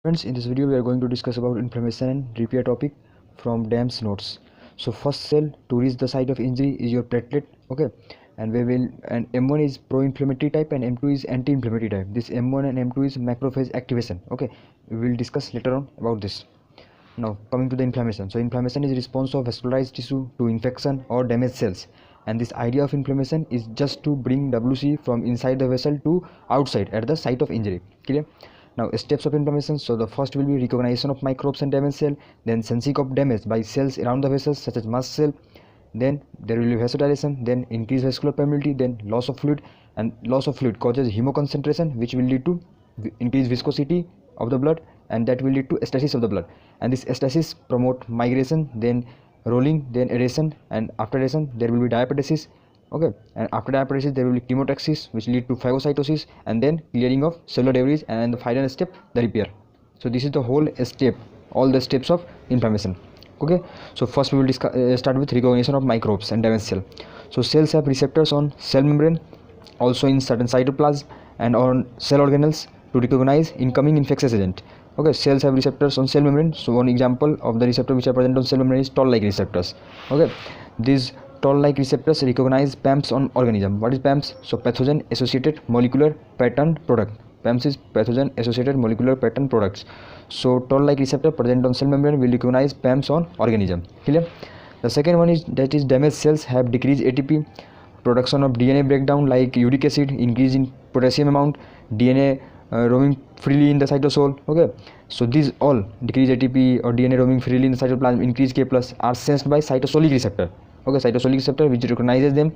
Friends, in this video we are going to discuss about inflammation and repair topic from DAM's notes. So first cell to reach the site of injury is your platelet, okay, and M1 is pro-inflammatory type and M2 is anti-inflammatory type. This M1 and M2 is macrophage activation, okay. We will discuss later on about this. Now coming to the inflammation. So inflammation is response of vascularized tissue to infection or damaged cells, and this idea of inflammation is just to bring WC from inside the vessel to outside at the site of injury. Clear? Now steps of inflammation. So the first will be recognition of microbes and damaged cell, then sensing of damage by cells around the vessels such as mast cell, then there will be vasodilation, then increased vascular permeability, then loss of fluid, and loss of fluid causes hemoconcentration, which will lead to increased viscosity of the blood, and that will lead to stasis of the blood, and this stasis promote migration, then rolling, then adhesion, and after adhesion there will be diapedesis, okay, and after diapedesis there will be chemotaxis, which lead to phagocytosis, and then clearing of cellular debris, and the final step the repair. So this is the whole step, all the steps of inflammation, okay. So first we will start with recognition of microbes and damaged cell. So cells have receptors on cell membrane, also in certain cytoplasm and on cell organelles to recognize incoming infectious agent. Okay, cells have receptors on cell membrane. So one example of the receptor which are present on cell membrane is toll-like receptors. Okay, these toll-like receptors recognize PAMPs on organism. What is PAMPs? So pathogen associated molecular pattern product. PAMPs is pathogen associated molecular pattern products. So toll-like receptor present on cell membrane will recognize PAMPs on organism. Clear? The second one is damaged cells have decreased ATP, production of DNA breakdown like uric acid, increase in potassium amount, DNA roaming freely in the cytosol. Okay, so these all decrease ATP or DNA roaming freely in the cytoplasm, increase K plus are sensed by cytosolic receptor. Okay, cytosolic receptor which recognizes them,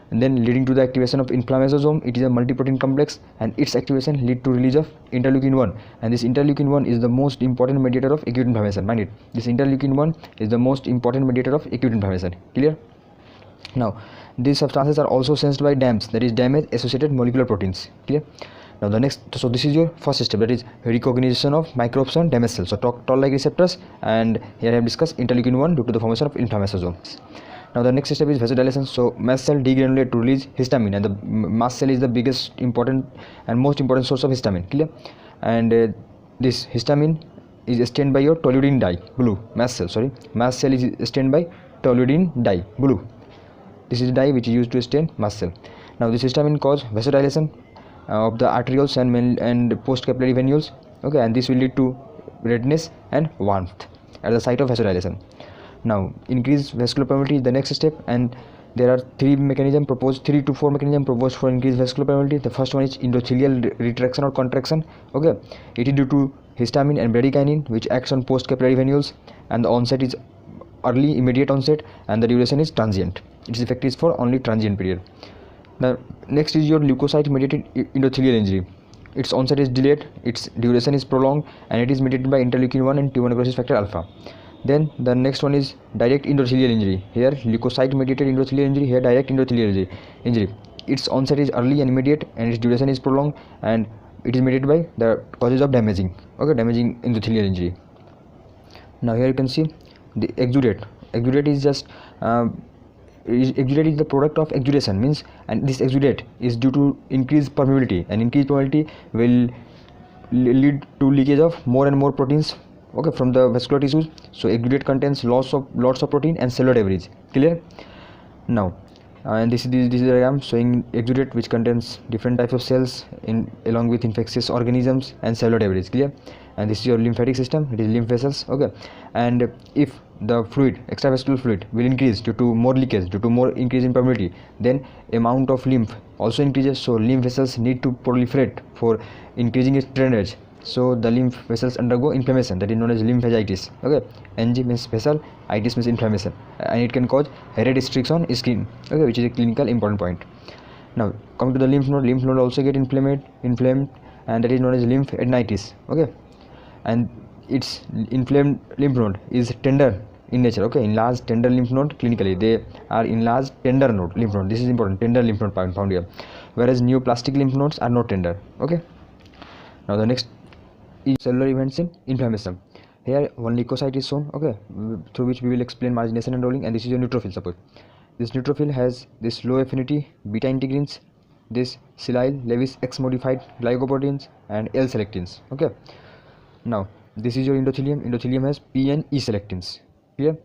and then leading to the activation of inflammasome. It is a multi-protein complex, and its activation lead to release of interleukin 1, and this interleukin 1 is the most important mediator of acute inflammation. Mind it, this interleukin 1 is the most important mediator of acute inflammation. Clear? Now these substances are also sensed by DAMs, that is damage associated molecular proteins. Clear? Now the next, so this is your first step, that is recognition of microbes and damaged cells. So toll-like receptors, and here I have discussed interleukin 1 due to the formation of inflammasomes. Now the next step is vasodilation. So mast cell degranulate to release histamine, and the mast cell is the biggest important and most important source of histamine. Clear? And this histamine is stained by your toluidine dye, blue. Mast cell is stained by toluidine dye, blue. This is the dye which is used to stain mast cell. Now this histamine cause vasodilation of the arterioles and post capillary venules, okay, and this will lead to redness and warmth at the site of vasodilation. Now increased vascular permeability is the next step, and there are 3 to 4 mechanisms proposed for increased vascular permeability. The first one is endothelial retraction or contraction. Okay, it is due to histamine and bradykinin which acts on post capillary venules, and the onset is early, immediate onset, and the duration is transient. Its effect is for only transient period. The next is your leukocyte mediated endothelial injury. Its onset is delayed, its duration is prolonged, and it is mediated by interleukin 1 and tumor necrosis factor alpha. Then the next one is direct endothelial injury. Here leukocyte mediated endothelial injury, here direct endothelial injury. Its onset is early and immediate, and its duration is prolonged, and it is mediated by the causes of damaging endothelial injury. Now here you can see the exudate. Exudate is just exudate is the product of exudation, means, and this exudate is due to increased permeability, and increased permeability will lead to leakage of more and more proteins, okay, from the vascular tissues. So exudate contains lots of protein and cellular debris. Clear? Now and this is the diagram showing exudate which contains different types of cells along with infectious organisms and cellular debris. Clear? And this is your lymphatic system, it is lymph vessels. Okay, and if the fluid, extravascular fluid, will increase due to more leakage, due to more increase in permeability, then amount of lymph also increases. So lymph vessels need to proliferate for increasing its drainage. So the lymph vessels undergo inflammation, that is known as lymphangitis. Okay, ng means vessel, itis means inflammation, and it can cause red streaks on skin, okay, which is a clinical important point. Now coming to the lymph node also get inflamed, and that is known as lymphadenitis. Okay, and its inflamed lymph node is tender in nature. Okay, enlarged tender lymph node, clinically they are enlarged tender lymph node. This is important, tender lymph node found here, whereas neoplastic lymph nodes are not tender. Okay, now the next is cellular events in inflammation. Here one leukocyte is shown, okay, through which we will explain margination and rolling, and this is your neutrophil support. This neutrophil has this low affinity beta integrins, this Silyl Lewis X modified glycoproteins, and L-selectins. Okay, now this is your endothelium. Endothelium has P and E selectins. Clear?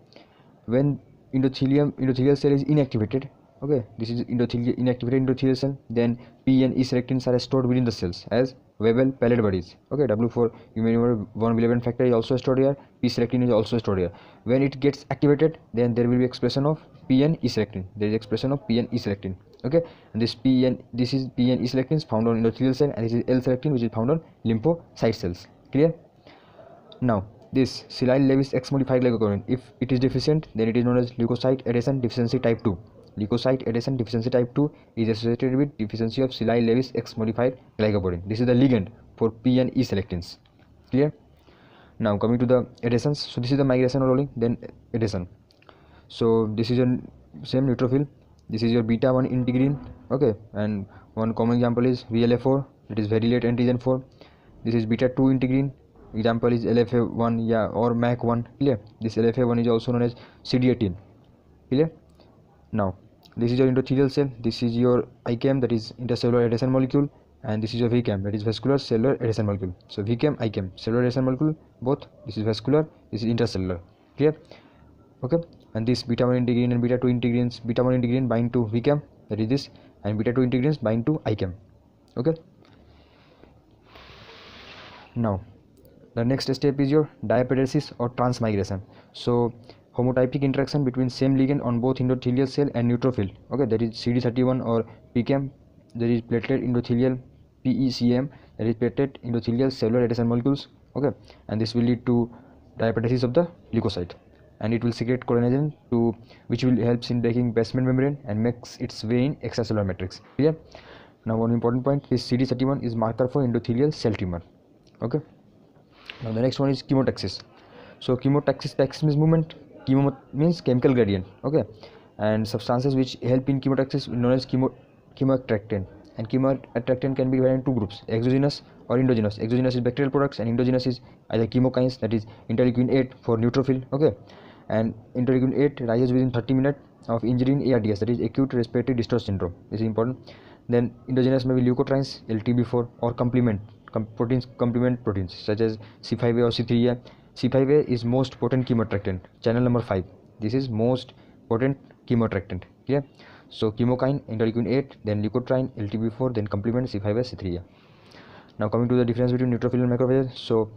When endothelial cell is inactivated, okay, this is inactivated endothelial cell, then P and E selectins are stored within the cells as Weber pellet bodies. Okay, W4, you may remember von Willebrand factor is also stored here, P selectin is also stored here. When it gets activated, then there will be expression of P and E selectin. There is expression of P and E selectin. Okay, and this is P and E selectins found on endothelial cell, and this is L selectin which is found on lymphocyte cells. Clear? Now this Silai-Lewis X modified glycoprotein, if it is deficient, then it is known as leukocyte adhesion deficiency type 2. Leukocyte adhesion deficiency type 2 is associated with deficiency of Silai-Lewis X modified glycoprotein. This is the ligand for P and E selectins. Clear? Now coming to the adhesions, so this is the migration rolling, then adhesion. So this is your same neutrophil, this is your beta 1 integrin. Okay, and one common example is VLA4, it is very late antigen 4. This is beta 2 integrin, example is LFA1, yeah, or MAC1. Clear? This LFA1 is also known as CD18. Clear? Now this is your endothelial cell, this is your ICAM, that is intercellular adhesion molecule, and this is your VCAM, that is vascular cellular adhesion molecule. So VCAM, ICAM, cellular adhesion molecule, both. This is vascular, this is intercellular. Clear? Okay, and this beta 1 integrin and beta 2 integrins, beta 1 integrin bind to VCAM, that is this, and beta 2 integrins bind to ICAM. Okay, now the next step is your diapedesis or transmigration. So homotypic interaction between same ligand on both endothelial cell and neutrophil. Okay, that is CD31 or PCAM, that is platelet endothelial, PECM, that is platelet endothelial cellular adhesion molecules. Okay, and this will lead to diapedesis of the leukocyte, and it will secrete cholinesterase to which will helps in breaking basement membrane and makes its way in extracellular matrix. Clear? Now one important point is CD31 is marker for endothelial cell tumor. Okay, now the next one is chemotaxis. So chemotaxis means movement, chemo means chemical gradient. Okay, and substances which help in chemotaxis known as chemoattractant, and chemoattractant can be divided in two groups, exogenous or endogenous. Exogenous is bacterial products and endogenous is either chemokines, that is interleukin 8 for neutrophil. Okay, and interleukin 8 rises within 30 minutes of injury in ARDS, that is acute respiratory distress syndrome. This is important. Then endogenous may be leukotrienes, LTB4, or complement proteins such as C5a or C3a. C5a is most potent chemoattractant, channel number 5. This is most potent chemoattractant. Yeah, so chemokine, interleukin 8, then leukotriene, LTB4, then complement, C5a, C3a. Now coming to the difference between neutrophil and macrophage. So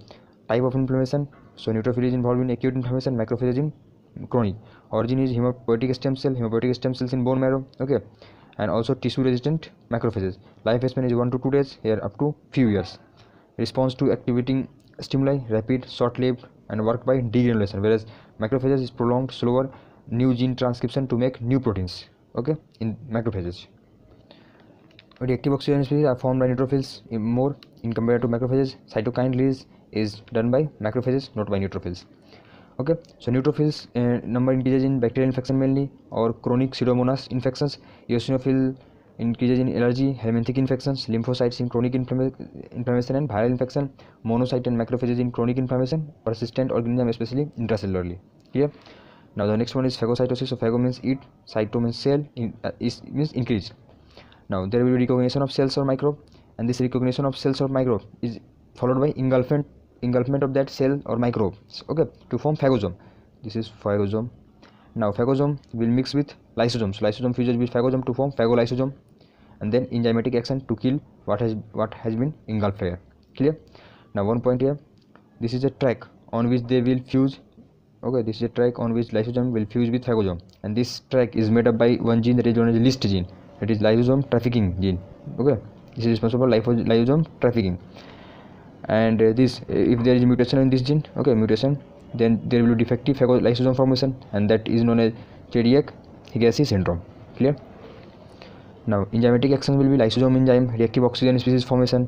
type of inflammation, so neutrophil is involved in acute inflammation, macrophage is in chronic. Origin is hematopoietic stem cells in bone marrow. Okay, and also tissue resistant macrophages. Lifespan is 1 to 2 days, here up to few years. Response to activating stimuli rapid, short-lived, and work by degranulation, whereas macrophages is prolonged, slower, new gene transcription to make new proteins. Okay, in macrophages. Reactive oxygen species are formed by neutrophils more in compared to macrophages. Cytokine release is done by macrophages, not by neutrophils. Okay, so neutrophils number increases in bacterial infection mainly, or chronic pseudomonas infections. Eosinophil increases in allergy, helminthic infections. Lymphocytes in chronic inflammation and viral infection. Monocyte and macrophages in chronic inflammation, persistent organism, especially intracellularly. Here, now the next one is phagocytosis. So phago means eat, cyto means cell, means increase. Now there will be recognition of cells or microbe, and this recognition of cells or microbe is followed by engulfment of that cell or microbes, okay, to form phagosome. This is phagosome. Now phagosome will mix with lysosome. So lysosome fuses with phagosome to form phagolysosome, and then enzymatic action to kill what has been engulfed here. Clear? Now one point here, this is a track on which they will fuse. Okay, this is a track on which lysosome will fuse with phagosome, and this track is made up by one gene that is known as list gene, that is lysosome trafficking gene. Okay, this is responsible for lysosome trafficking. And this if there is mutation in this gene, okay, mutation, then there will be defective phagolysosome formation, and that is known as Chediak-Higashi syndrome. Clear? Now enzymatic action will be lysosome enzyme reactive oxygen species formation,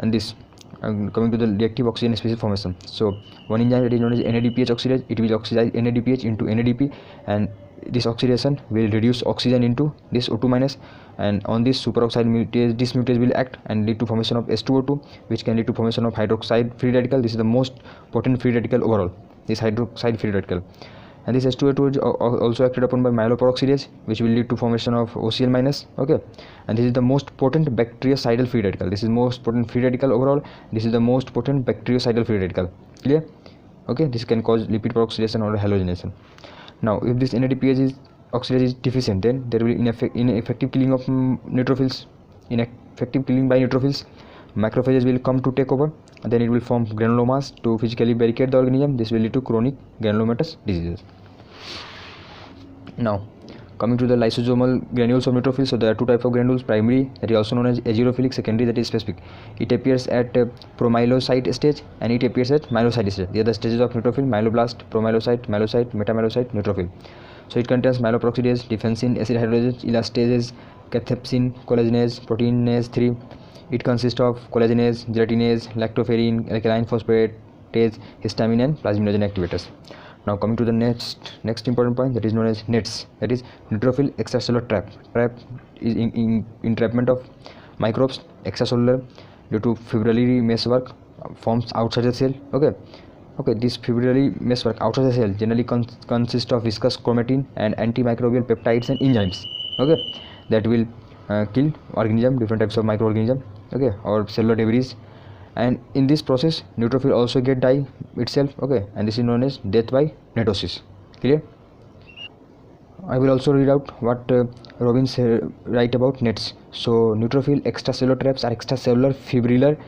and this coming to the reactive oxygen species formation. So one enzyme that is known as NADPH oxidase, it will oxidize NADPH into NADP, and this oxidation will reduce oxygen into this O2 minus, and on this superoxide mutase, this mutase will act and lead to formation of H2O2, which can lead to formation of hydroxide free radical. This is the most potent free radical overall, this hydroxide free radical. and this H2A2 is also acted upon by myeloperoxidase, which will lead to formation of OCl minus. Okay, and this is the most potent bactericidal free radical. This is most potent free radical overall. This is the most potent bactericidal free radical. Clear? Okay, this can cause lipid peroxidation or halogenation. Now, if this NADPH is oxidase is deficient, then there will be ineffective killing of neutrophils. Ineffective killing by neutrophils, macrophages will come to take over, and then it will form granulomas to physically barricade the organism. This will lead to chronic granulomatous diseases. Now, coming to the lysosomal granules of neutrophils, so there are two types of granules: primary, that is also known as aerophilic; secondary, that is specific. It appears at promyelocyte stage, and it appears at myelocyte stage. The other stages of neutrophil: myeloblast, promyelocyte, myelocyte, metamyelocyte, neutrophil. So it contains myeloperoxidase, defensin, acid hydrolysis, elastases, cathepsin, collagenase, proteinase 3. It consists of collagenase, gelatinase, lactoferrin, alkaline phosphatase, histamine, and plasminogen activators. Now coming to the next important point, that is known as NETs, that is neutrophil extracellular trap. Trap is entrapment of microbes extracellular due to fibrillary meshwork forms outside the cell. Okay, this fibrillary meshwork outside the cell generally consists of viscous chromatin and antimicrobial peptides and enzymes. Okay, that will kill organism, different types of microorganism. Okay, or cellular debris. And in this process, neutrophil also get die itself. Okay, and this is known as death by netosis. Clear? I will also read out what Robbins write about NETs. So neutrophil extracellular traps are extracellular fibrillar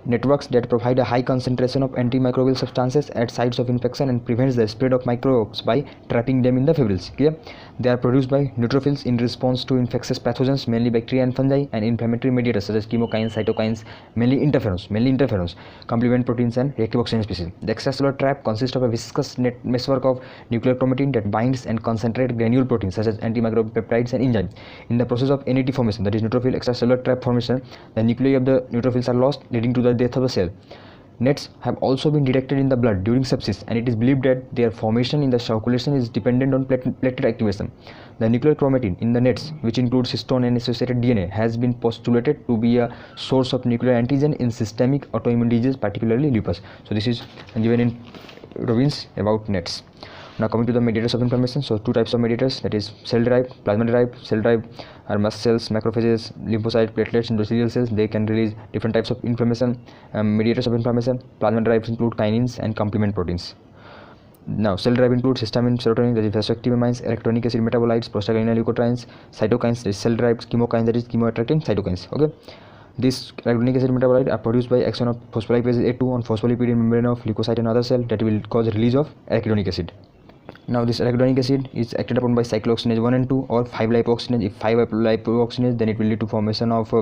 networks that provide a high concentration of antimicrobial substances at sites of infection and prevents the spread of microbes by trapping them in the fibrils. Clear? They are produced by neutrophils in response to infectious pathogens, mainly bacteria and fungi, and inflammatory mediators such as chemokines, cytokines, mainly interferons, complement proteins, and reactive oxygen species. The extracellular trap consists of a viscous meshwork of nuclear chromatin that binds and concentrates granule proteins such as antimicrobial peptides and enzymes. In the process of NET formation, that is neutrophil extracellular trap formation, the nuclei of the neutrophils are lost, leading to the death of the cell. NETs have also been detected in the blood during sepsis, and it is believed that their formation in the circulation is dependent on platelet activation. The nuclear chromatin in the NETs, which includes histone and associated DNA, has been postulated to be a source of nuclear antigen in systemic autoimmune diseases, particularly lupus. So this is given in Robbins about NETs. Now coming to the mediators of inflammation, so two types of mediators, that is cell-derived, plasma-derived. Cell-derived are mast cells, macrophages, lymphocytes, platelets, endothelial cells. They can release different types of inflammation, mediators of inflammation. Plasma-derived include kinins and complement proteins. Now cell-derived includes histamine, serotonin, that is vasoactive amines, arachidonic acid metabolites, prostaglandin, leukotrienes, cytokines, that is cell-derived, chemokines, that is chemoattractant cytokines. Okay. These arachidonic acid metabolites are produced by action of phospholipase A2 on phospholipid membrane of leukocyte and other cell that will cause release of arachidonic acid. Now this arachidonic acid is acted upon by cyclooxygenase 1 and 2 or 5-lipoxygenase. If 5-lipoxygenase, then it will lead to formation of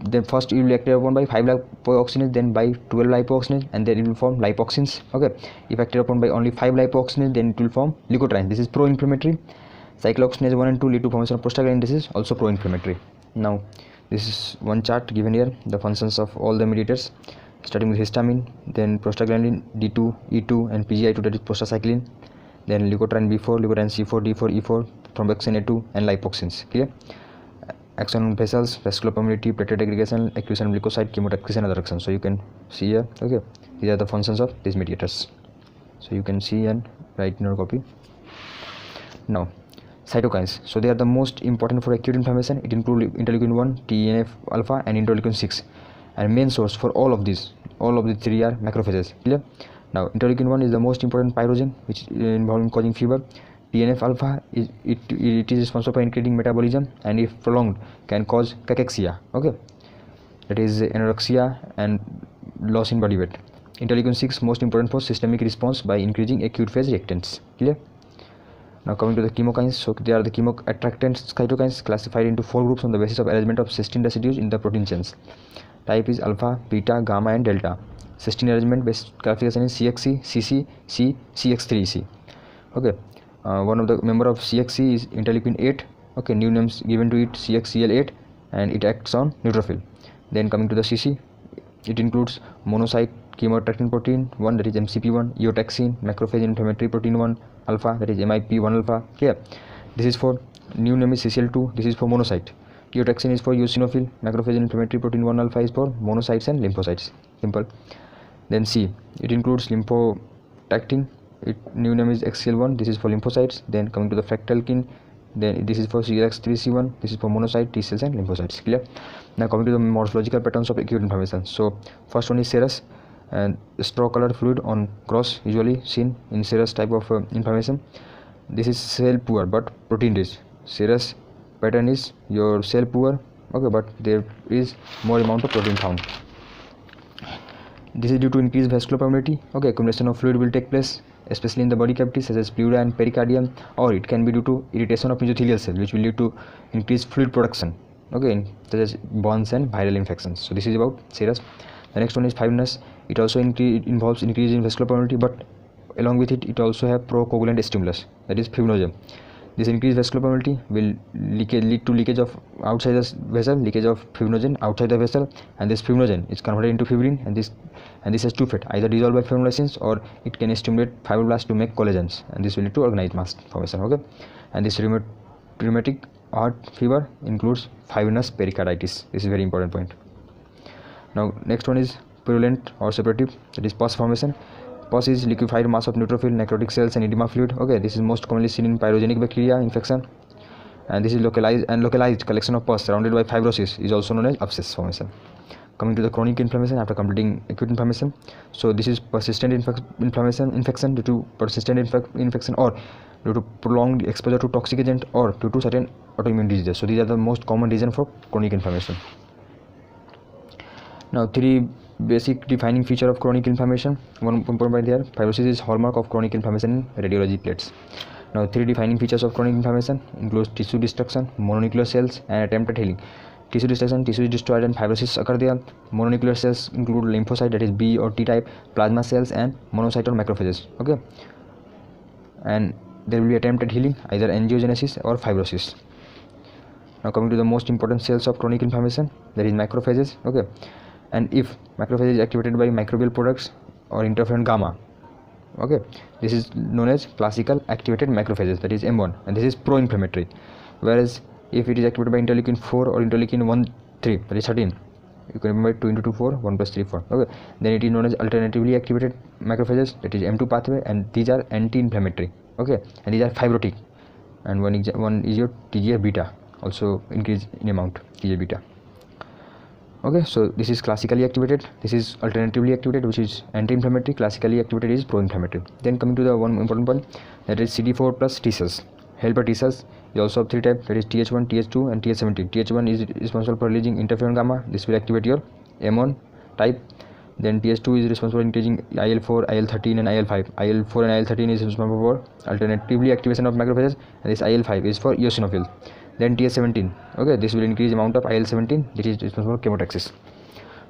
then first it will be acted upon by 5-lipoxygenase, then by 12-lipoxygenase, and then it will form lipoxins. Okay, if acted upon by only 5-lipoxygenase, then it will form leukotrienes. This is pro-inflammatory. Cyclooxygenase 1 and 2 lead to formation of prostaglandin. This is also pro-inflammatory. Now this is one chart given here, the functions of all the mediators, starting with histamine, then prostaglandin D2, E2, and PGI2, that is prostacyclin, then leukotriene B4, leukotriene C4, D4, E4, thromboxane A2, and lipoxins. Clear? Action on vessels, vascular permeability, platelet aggregation, accretion of leukocyte, chemotaxis, and other actions. So you can see here. Okay, these are the functions of these mediators. So you can see and write in your copy. Now cytokines, so they are the most important for acute inflammation. It includes interleukin 1, TNF alpha, and interleukin 6, and main source for all of the three are macrophages. Clear? Now interleukin 1 is the most important pyrogen, which is involved in causing fever. TNF alpha is responsible for increasing metabolism, and if prolonged can cause cachexia. Okay, that is anorexia and loss in body weight. Interleukin 6 most important for systemic response by increasing acute phase reactants. Clear? Now coming to the chemokines, so they are the chemoattractant cytokines classified into 4 groups on the basis of arrangement of cysteine residues in the protein chains. Type is alpha, beta, gamma, and delta. Cysteine arrangement based classification is CXC, CC, C, CX3C. Okay, one of the member of CXC is interleukin 8. Okay, new names given to it, CXCL8, and it acts on neutrophil. Then coming to the CC, it includes monocyte chemoattractant protein 1, that is MCP1, eotaxin, macrophage inflammatory protein 1 alpha, that is MIP1 alpha. Here, this is for new name is CCL2. This is for monocyte. Eotaxin is for eosinophil. Macrophage inflammatory protein 1 alpha is for monocytes and lymphocytes. Simple. Then C, it includes lymphotactin, new name is XCL1. This is for lymphocytes. Then coming to the fractalkine, then this is for CLX3C1. This is for monocyte, T cells and lymphocytes. Clear? Now coming to the morphological patterns of acute inflammation. So first one is serous, and straw colored fluid on cross, usually seen in serous type of inflammation. This is cell poor but protein rich. Serous pattern is your cell poor, okay, but there is more amount of protein found. This is due to increased vascular permeability. Okay, accumulation of fluid will take place, especially in the body cavities such as pleura and pericardium, or it can be due to irritation of mesothelial cell, which will lead to increased fluid production, okay, such as burns and viral infections. So this is about serous. The next one is fibrinous. It also involves increase in vascular permeability, but along with it, it also have procoagulant stimulus, that is fibrinogen. This increased vascular permeability will lead to leakage of outside the vessel, leakage of fibrinogen outside the vessel, and this fibrinogen is converted into fibrin, and this has two fate, either dissolved by fibrinolysis or it can stimulate fibroblasts to make collagens, and this will lead to organized mass formation. Okay, and this rheumatic heart fever includes fibrinous pericarditis. This is very important point. Now next one is purulent or separative, that is pus formation. Pus is liquefied mass of neutrophil, necrotic cells and edema fluid. Okay, this is most commonly seen in pyrogenic bacteria infection, and this is localized collection of pus surrounded by fibrosis is also known as abscess formation. Coming to the chronic inflammation after completing acute inflammation. So this is persistent infection due to persistent infection or due to prolonged exposure to toxic agent or due to certain autoimmune diseases. So these are the most common reason for chronic inflammation. Now three basic defining feature of chronic inflammation. One important point here: fibrosis is hallmark of chronic inflammation in radiology plates. Now three defining features of chronic inflammation includes tissue destruction, mononuclear cells and attempt at healing. Tissue destruction, tissue is destroyed and fibrosis occur there. Mononuclear cells include lymphocyte, that is B or T type, plasma cells and monocyte or macrophages. Okay, and there will be attempt at healing, either angiogenesis or fibrosis. Now coming to the most important cells of chronic inflammation, that is macrophages. Okay, and if macrophage is activated by microbial products or interferon gamma, okay, this is known as classical activated macrophages, that is M1, and this is pro-inflammatory. Whereas if it is activated by interleukin 4 or interleukin 1-3, that is 13, you can remember 2 into 2 4, 1 plus 3 4. Okay, then it is known as alternatively activated macrophages, that is M2 pathway, and these are anti-inflammatory. Okay, and these are fibrotic, and one is your TGF beta, also increase in amount TGF beta. Okay, so this is classically activated, this is alternatively activated, which is anti-inflammatory. Classically activated is pro-inflammatory. Then coming to the one important point, that is CD4 plus T cells. Helper T cells is also of three types, that is Th1, Th2 and Th17. Th1 is responsible for releasing interferon gamma, this will activate your M1 type. Then Th2 is responsible for increasing IL4, IL13 and IL5. IL4 and IL13 is responsible for alternatively activation of macrophages, and this IL5 is for eosinophils. Then Th17, okay, this will increase amount of IL17, which is responsible for chemotaxis.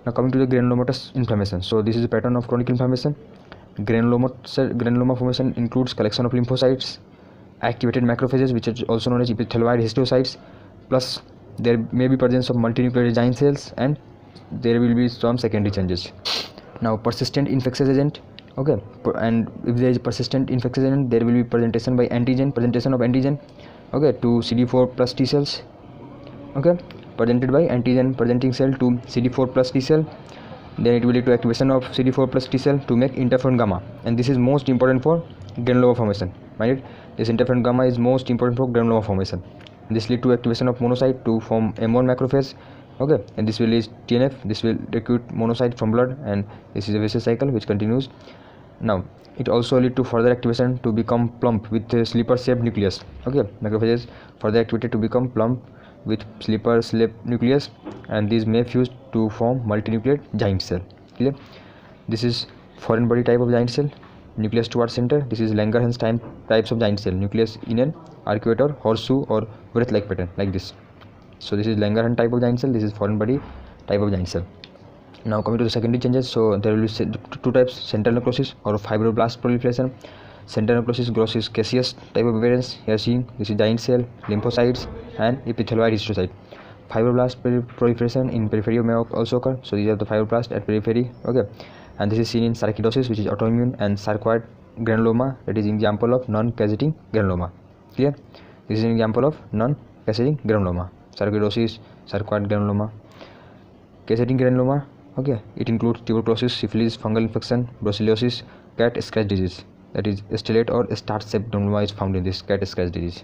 Now coming to the granulomatous inflammation. So this is a pattern of chronic inflammation. Granuloma formation includes collection of lymphocytes, activated macrophages, which is also known as epithelioid histiocytes, plus there may be presence of multinuclear giant cells, and there will be some secondary changes. Now persistent infectious agent, okay, and if there is persistent infectious agent, there will be presentation of antigen, okay, to CD4 plus T cells, okay, presented by antigen presenting cell to CD4 plus T cell. Then it will lead to activation of CD4 plus T cell to make interferon gamma, and this is most important for granuloma formation. Mind it, this interferon gamma is most important for granuloma formation. This lead to activation of monocyte to form M1 macrophage, okay, and this will release TNF. This will recruit monocyte from blood, and this is a vicious cycle which continues. Now it also lead to further activation to become plump with a slipper shaped nucleus. Okay, macrophages further activated to become plump with slipper shaped nucleus, and these may fuse to form multinucleate giant cell. Clear? This is foreign body type of giant cell, nucleus towards center. This is Langerhans types of giant cell, nucleus in an arcuate or horseshoe or wreath like pattern like this. So this is Langerhans type of giant cell, this is foreign body type of giant cell. Now coming to the secondary changes, so there will be two types: central necrosis or fibroblast proliferation. Central necrosis grows is caseous type of appearance. Here seeing this is giant cell, lymphocytes and epithelioid histiocyte. Fibroblast proliferation in periphery may also occur. So these are the fibroblasts at periphery. Okay, and this is seen in sarcoidosis, which is autoimmune, and sarcoid granuloma, that is example of non-casseting granuloma. Clear? This is an example of non-casseting granuloma. Sarcoidosis, sarcoid granuloma. Casseting granuloma, okay, it includes tuberculosis, syphilis, fungal infection, brucellosis, cat scratch disease. that is stellate or star-shaped granuloma is found in this cat scratch disease.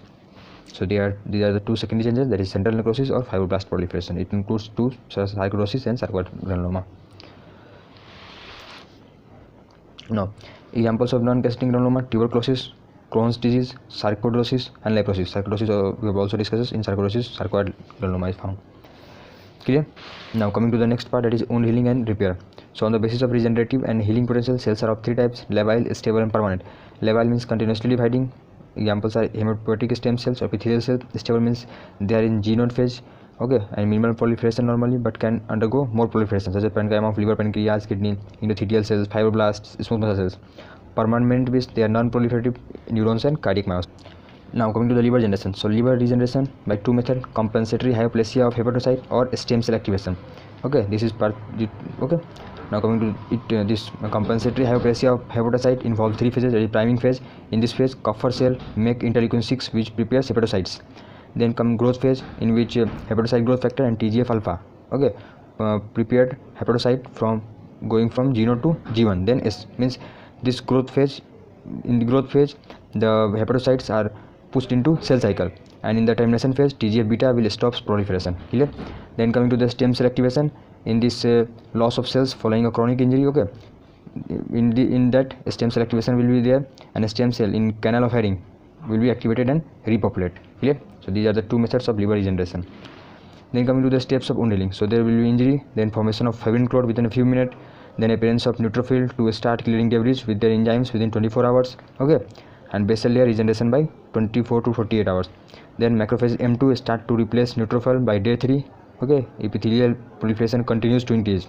So these are the two secondary changes, that is central necrosis or fibroblast proliferation. It includes two, sarcoidosis and sarcoid granuloma. Now, examples of non-casting granuloma: tuberculosis, Crohn's disease, sarcoidosis, and leprosis. Sarcoidosis we have also discussed. In sarcoidosis, sarcoid granuloma is found. Clear? Now coming to the next part, that is wound healing and repair. So on the basis of regenerative and healing potential, cells are of three types: labile, stable, and permanent. Labile means continuously dividing. Examples are hematopoietic stem cells or epithelial cells. Stable means they are in G node phase, okay, and minimal proliferation normally, but can undergo more proliferation, such as parenchyma of liver, pancreas, kidney, endothelial cells, fibroblasts, smooth muscle cells. Permanent means they are non-proliferative neurons and cardiac myocytes. Now coming to the liver regeneration. So liver regeneration by two methods: compensatory hypoplasia of hepatocyte or stem cell activation. Okay, this is part. Okay. Now coming to it, this compensatory hypoplasia of hepatocyte involves three phases. That is priming phase. In this phase, Kupffer cell make interleukin 6, which prepares hepatocytes. Then come growth phase, in which hepatocyte growth factor and TGF alpha, okay, prepared hepatocyte from going from G node to G1. Then S means this growth phase. In the growth phase, the hepatocytes are pushed into cell cycle, and in the termination phase, TGF beta will stop proliferation. Clear? Then coming to the stem cell activation. In this loss of cells following a chronic injury, okay, in that stem cell activation will be there, and a stem cell in canal of Herring will be activated and repopulate. Clear? So these are the two methods of liver regeneration. Then coming to the steps of wound healing. So there will be injury, then formation of fibrin clot within a few minutes, then appearance of neutrophil to start clearing debris with their enzymes within 24 hours, okay, and basal layer regeneration by 24 to 48 hours. Then macrophage M2 start to replace neutrophil by day 3, okay. Epithelial proliferation continues to increase.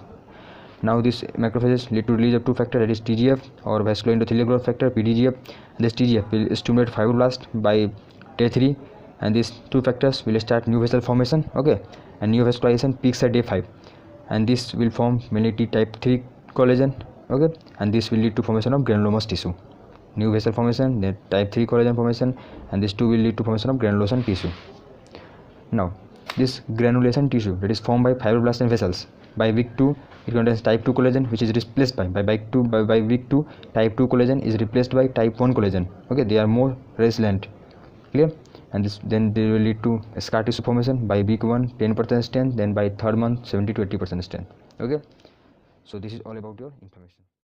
Now this macrophages lead to release of two factors, that is TGF or vascular endothelial growth factor, PDGF. This TGF will stimulate fibroblast by day 3, and these two factors will start new vessel formation, okay, and new vascularization peaks at day 5, and this will form mainly T type 3 collagen, okay, and this will lead to formation of granulomous tissue. New vessel formation, then type 3 collagen formation, and these two will lead to formation of granulation tissue. Now this granulation tissue that is formed by fibroblasts and vessels. By week 2, it contains type 2 collagen, which is replaced by week 2 type 2 collagen is replaced by type 1 collagen, okay. They are more resilient. Clear? And this then they will lead to scar tissue formation by week 1 10% strength, then by third month 70 to 80% strength, okay. So this is all about your information.